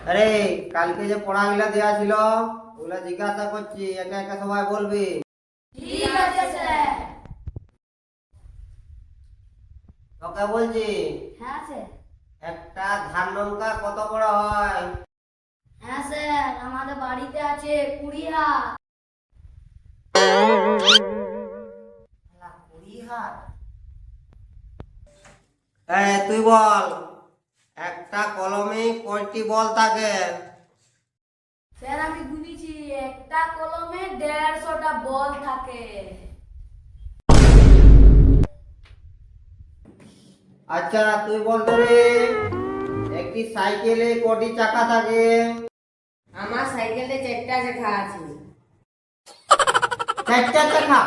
আরে কালকে যে পড়াগুলা দেয়া ছিল ওগুলা জিজ্ঞাসা করছি, একা একা সবাই বলবি। ঠিক আছে স্যার। তোকে বলছি, হ্যাঁ স্যার। একটা ধান লঙ্কা কত বড় হয়? হ্যাঁ স্যার, আমাদের বাড়িতে আছে 20 হাত। 20 হাত? তুই বল, একটা কলমে কয়টি বল থাকে? স্যার আমি গুনেছি, একটা কলমে 150টা বল থাকে। আচ্ছা তুই বল তো রে, একটি সাইকেলে কটি চাকা থাকে? আমার সাইকেলে 4টা চাকা আছে। 4টা চাকা?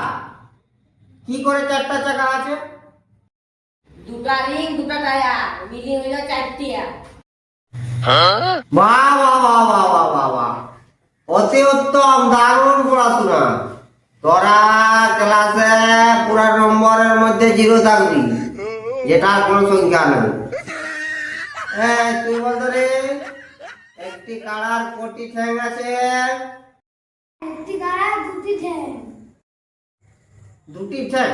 কি করে 4টা চাকা আছে? 2টা রিং 2টা টায়ার মিলিয়ে হইলো 4টিয়া। বাহ বাহ বাহ বাহ বাহ বাহ বাহ, অতি উত্তম, দারুণ পড়াশোনা। তোরা ক্লাসে পুরা নম্বরের মধ্যে 0 থাকবি, যেটা কোনো সংখ্যা নেই। তুই বল তো রে, একটি কাড়ার কটি ঠ্যাং আছে? একটি গাড়ার 2টি ঠ্যাং। 2টি ঠ্যাং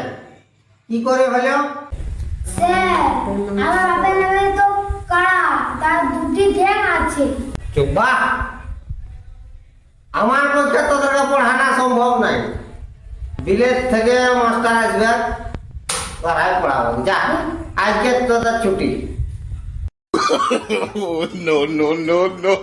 কি করে হলো? স্যার আমার বাপের নামে তো কাড়া, তার 2টি ঠ্যাং আছে। বাহ, আমার পক্ষে তোদেরকে পড়ানো সম্ভব নাই। বিলেত থেকে মাস্টার আসবে, তোরাই পড়াবো। যা, আজকে তোদের ছুটি। no, no, no, no.